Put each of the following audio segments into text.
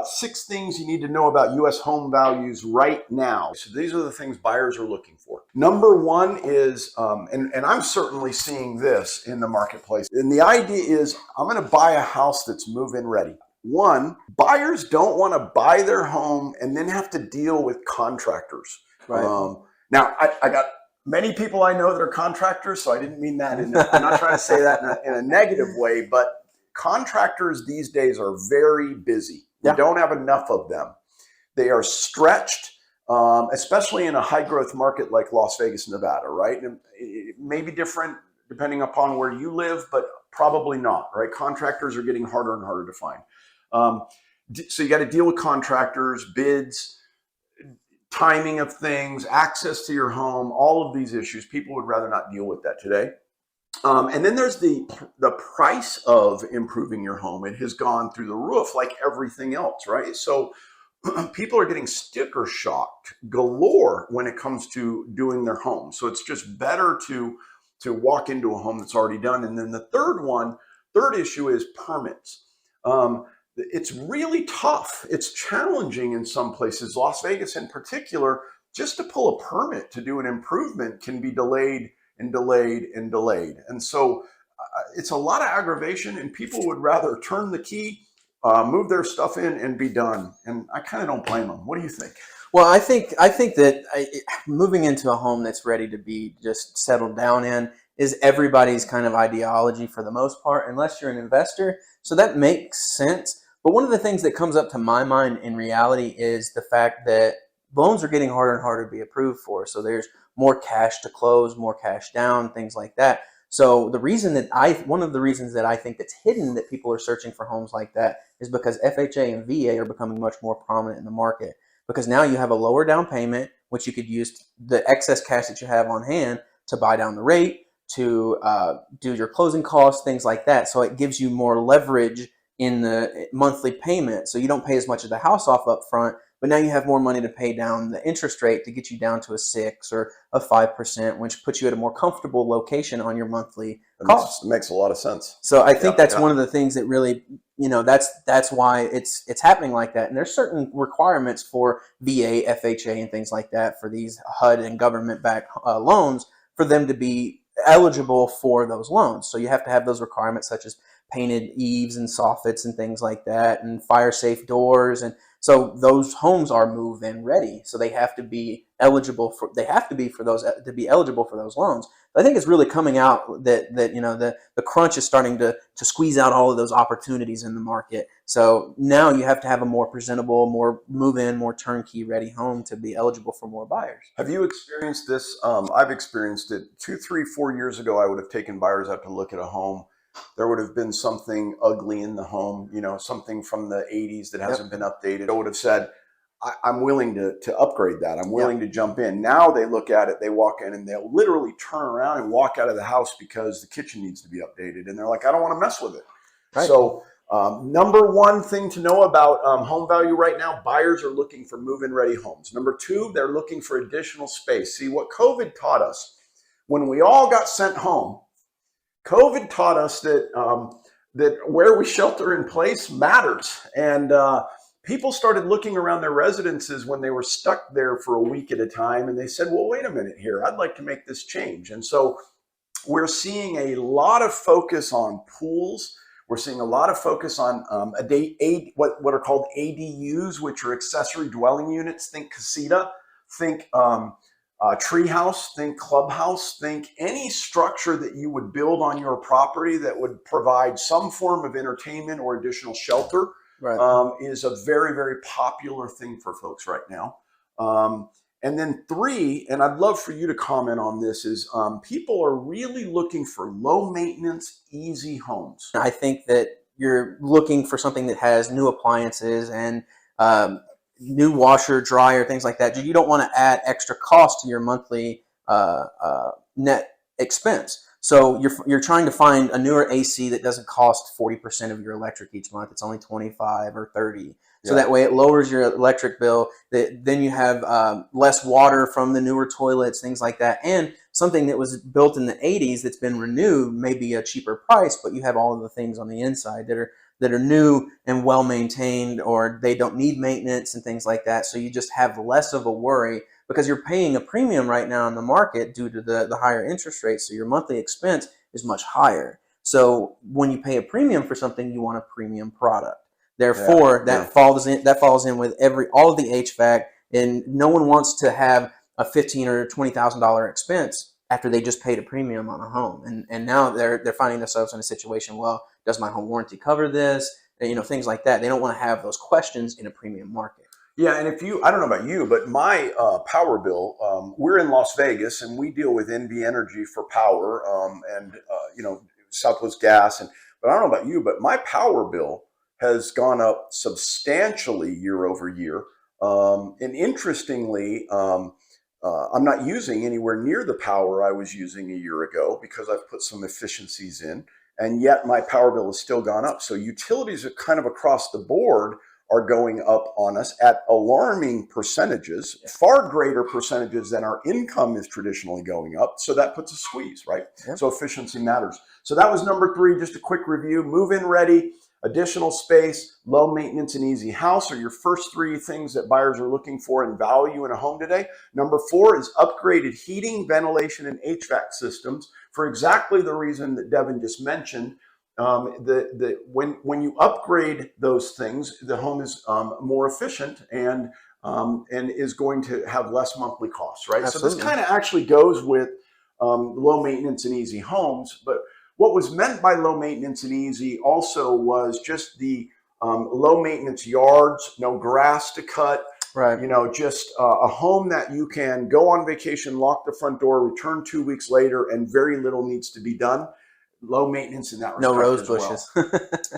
6 things you need to know about U.S. home values right now. So these are the things buyers are looking for. Number one is, and I'm certainly seeing this in the marketplace, and the idea is I'm going to buy a house that's move-in ready. One, buyers don't want to buy their home and then have to deal with contractors. Right. Now, I got many people I know that are contractors, so I didn't mean that. I'm not trying to say that in a negative way, but contractors these days are very busy. We don't have enough of them. They are stretched, especially in a high growth market like Las Vegas, Nevada, right? And it may be different depending upon where you live, but probably not, right? Contractors are getting harder and harder to find. So you got to deal with contractors, bids, timing of things, access to your home, all of these issues. People would rather not deal with that today. And then there's the price of improving your home. It has gone through the roof like everything else, right? So people are getting sticker shocked galore when it comes to doing their home. So it's just better to walk into a home that's already done. And then the third issue is permits. It's really tough. It's challenging in some places. Las Vegas in particular, just to pull a permit to do an improvement can be delayed and delayed and delayed. And so it's a lot of aggravation, and people would rather turn the key, move their stuff in, and be done. And I kind of don't blame them. What do you think? Well, I think that moving into a home that's ready to be just settled down in is everybody's kind of ideology for the most part, unless you're an investor. So that makes sense. But one of the things that comes up to my mind in reality is the fact that loans are getting harder and harder to be approved for. So there's more cash to close, more cash down, things like that. So one of the reasons that I think that's hidden that people are searching for homes like that is because FHA and VA are becoming much more prominent in the market. Because now you have a lower down payment, which you could use the excess cash that you have on hand to buy down the rate, to do your closing costs, things like that. So it gives you more leverage in the monthly payment. So you don't pay as much of the house off up front, but now you have more money to pay down the interest rate to get you down to a 6 or a 5%, which puts you at a more comfortable location on your monthly cost. It makes a lot of sense. So I think that's one of the things that really, that's why it's happening like that. And there's certain requirements for VA, FHA, and things like that for these HUD and government-backed loans for them to be eligible for those loans. So you have to have those requirements such as painted eaves and soffits and things like that, and fire safe doors. And so those homes are move-in ready. So they have to be eligible for to be eligible for those loans. I think it's really coming out that the crunch is starting to squeeze out all of those opportunities in the market. So now you have to have a more presentable, more move-in, more turnkey ready home to be eligible for more buyers. Have you experienced this? I've experienced it 2, 3, 4 years ago. I would have taken buyers out to look at a home. There would have been something ugly in the home, something from the 80s that hasn't been updated. I would have said, I'm willing to upgrade that. I'm willing to jump in. Now they look at it, they walk in, and they'll literally turn around and walk out of the house because the kitchen needs to be updated. And they're like, I don't want to mess with it. Right. So number one thing to know about home value right now, buyers are looking for move-in ready homes. Number two, they're looking for additional space. See, what COVID taught us, when we all got sent home, COVID taught us that where we shelter in place matters. And people started looking around their residences when they were stuck there for a week at a time. And they said, well, wait a minute here. I'd like to make this change. And so we're seeing a lot of focus on pools. We're seeing a lot of focus on what are called ADUs, which are accessory dwelling units. Think casita, think treehouse, think clubhouse, think any structure that you would build on your property that would provide some form of entertainment or additional shelter. Right. Is a very, very popular thing for folks right now. And then 3, and I'd love for you to comment on this, is people are really looking for low maintenance, easy homes. I think that you're looking for something that has new appliances and new washer, dryer, things like that. You don't want to add extra cost to your monthly net expense. So you're trying to find a newer AC that doesn't cost 40% of your electric each month. It's only 25 or 30. So that way it lowers your electric bill. Then you have less water from the newer toilets, things like that. And something that was built in the 80s that's been renewed may be a cheaper price, but you have all of the things on the inside that are that are new and well maintained, or they don't need maintenance and things like that. So you just have less of a worry because you're paying a premium right now in the market due to the higher interest rates. So your monthly expense is much higher. So when you pay a premium for something, you want a premium product. Therefore, falls in with all of the HVAC, and no one wants to have a $15,000 or $20,000 expense after they just paid a premium on a home, and now they're finding themselves in a situation. Well, does my home warranty cover this? Things like that. They don't want to have those questions in a premium market. Yeah, and I don't know about you, but my power bill, we're in Las Vegas and we deal with NV Energy for power, and Southwest Gas, but I don't know about you, but my power bill has gone up substantially year over year. And interestingly, I'm not using anywhere near the power I was using a year ago because I've put some efficiencies in, and yet my power bill has still gone up. So utilities are kind of across the board are going up on us at alarming percentages, far greater percentages than our income is traditionally going up. So that puts a squeeze, right? Yep. So efficiency matters. So that was number 3, just a quick review. Move-in ready, additional space, low maintenance, and easy house are your first 3 things that buyers are looking for in value in a home today. Number 4 is upgraded heating, ventilation, and HVAC systems for exactly the reason that Devin just mentioned. When you upgrade those things, the home is more efficient and is going to have less monthly costs, right? Absolutely. So this kind of actually goes with low maintenance and easy homes. But what was meant by low maintenance and easy also was just the low maintenance yards, no grass to cut. Right. Just a home that you can go on vacation, lock the front door, return 2 weeks later, and very little needs to be done. Low maintenance in that respect. No rose bushes.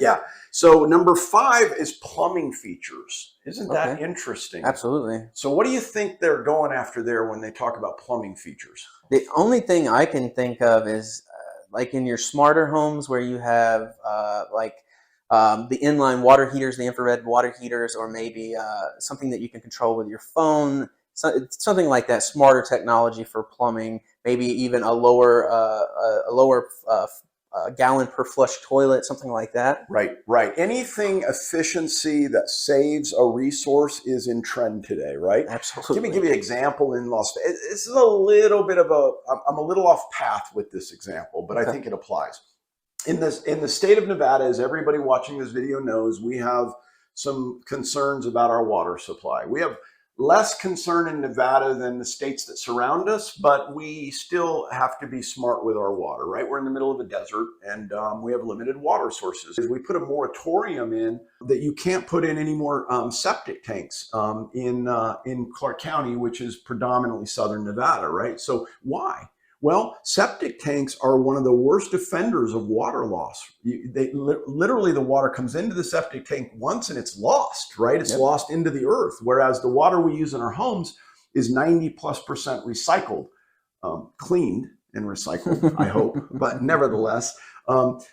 Yeah. So number 5 is plumbing features. Isn't that interesting? Absolutely. So what do you think they're going after there when they talk about plumbing features? The only thing I can think of is like in your smarter homes where you have the inline water heaters, the infrared water heaters, or maybe something that you can control with your phone. Something like that, smarter technology for plumbing. Maybe even a lower gallon per flush toilet, something like that. Right. Anything efficiency that saves a resource is in trend today, right? Absolutely. Give me an example in Las Vegas. This is a little bit of I'm a little off path with this example, but okay. I think it applies. In the state of Nevada, as everybody watching this video knows, we have some concerns about our water supply. We have less concern in Nevada than the states that surround us, but we still have to be smart with our water, right? We're in the middle of a desert and we have limited water sources. We put a moratorium in that you can't put in any more septic tanks in Clark County, which is predominantly southern Nevada, right? So why? Well, septic tanks are one of the worst offenders of water loss. Literally, the water comes into the septic tank once and it's lost, right? It's lost into the earth. Whereas the water we use in our homes is 90+% recycled, cleaned and recycled, I hope, but nevertheless.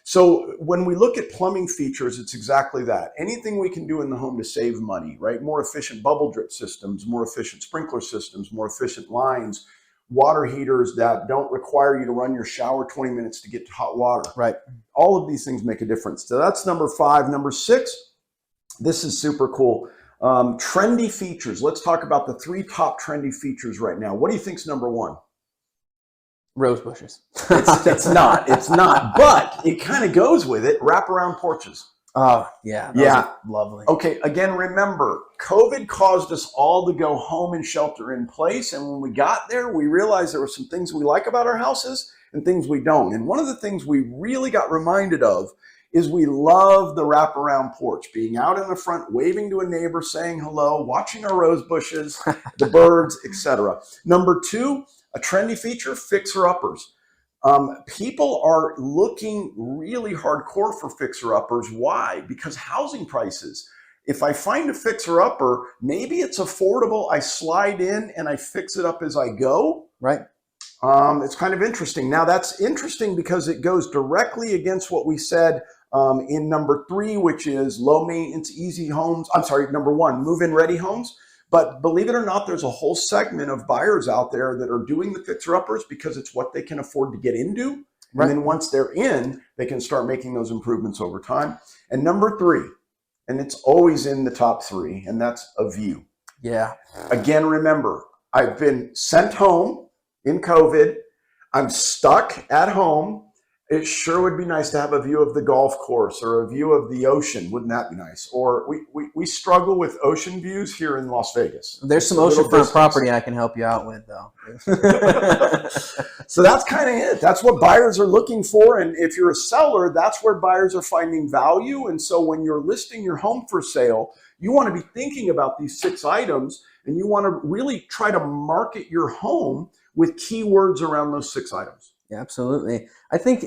So when we look at plumbing features, it's exactly that. Anything we can do in the home to save money, right? More efficient bubble drip systems, more efficient sprinkler systems, more efficient lines, water heaters that don't require you to run your shower 20 minutes to get to hot water. Right. All of these things make a difference. So that's number 5. Number 6, this is super cool. Trendy features. Let's talk about the 3 top trendy features right now. What do you think's number 1? Rose bushes. It's not, but it kind of goes with it. Wraparound porches. Oh, yeah. Yeah. Lovely. Okay. Again, remember, COVID caused us all to go home and shelter in place. And when we got there, we realized there were some things we like about our houses and things we don't. And one of the things we really got reminded of is we love the wraparound porch, being out in the front, waving to a neighbor, saying hello, watching our rose bushes, the birds, etc. Number 2, a trendy feature, fixer-uppers. People are looking really hardcore for fixer-uppers. Why? Because housing prices. If I find a fixer-upper, maybe it's affordable. I slide in and I fix it up as I go. Right. It's kind of interesting. Now, that's interesting because it goes directly against what we said in number 3, which is low maintenance, easy homes. I'm sorry, number 1, move-in ready homes. But believe it or not, there's a whole segment of buyers out there that are doing the fixer-uppers because it's what they can afford to get into. And then once they're in, they can start making those improvements over time. And number 3, and it's always in the top 3, and that's a view. Yeah. Again, remember, I've been sent home in COVID. I'm stuck at home. It sure would be nice to have a view of the golf course or a view of the ocean. Wouldn't that be nice? Or we struggle with ocean views here in Las Vegas. There's some oceanfront property I can help you out with, though. So that's kind of it. That's what buyers are looking for. And if you're a seller, that's where buyers are finding value. And so when you're listing your home for sale, you want to be thinking about these 6 items, and you want to really try to market your home with keywords around those 6 items. Yeah, absolutely. I think,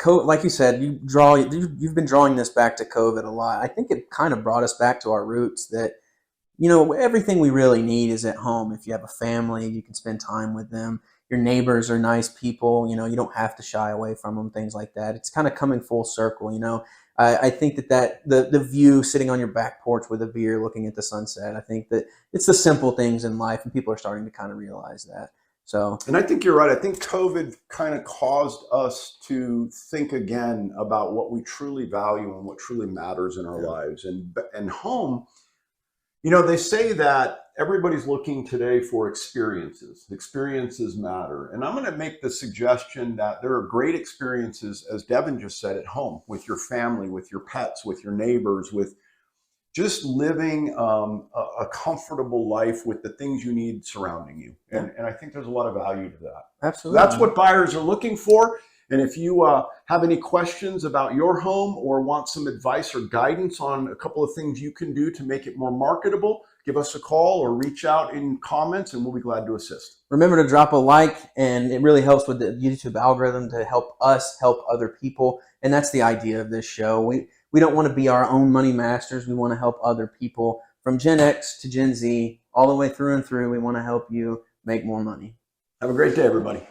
like you said, you've been drawing this back to COVID a lot. I think it kind of brought us back to our roots that, everything we really need is at home. If you have a family, you can spend time with them. Your neighbors are nice people. You don't have to shy away from them, things like that. It's kind of coming full circle, I think that the view sitting on your back porch with a beer looking at the sunset, I think that it's the simple things in life, and people are starting to kind of realize that. So, and I think you're right. I think COVID kind of caused us to think again about what we truly value and what truly matters in our lives. And home, they say that everybody's looking today for experiences. Experiences matter. And I'm going to make the suggestion that there are great experiences, as Devin just said, at home with your family, with your pets, with your neighbors, with just living a comfortable life with the things you need surrounding you. And I think there's a lot of value to that. Absolutely. That's what buyers are looking for. And if you have any questions about your home or want some advice or guidance on a couple of things you can do to make it more marketable, give us a call or reach out in comments, and we'll be glad to assist. Remember to drop a like, and it really helps with the YouTube algorithm to help us help other people. And that's the idea of this show. We don't want to be our own money masters. We want to help other people from Gen X to Gen Z, all the way through and through. We want to help you make more money. Have a great day, everybody.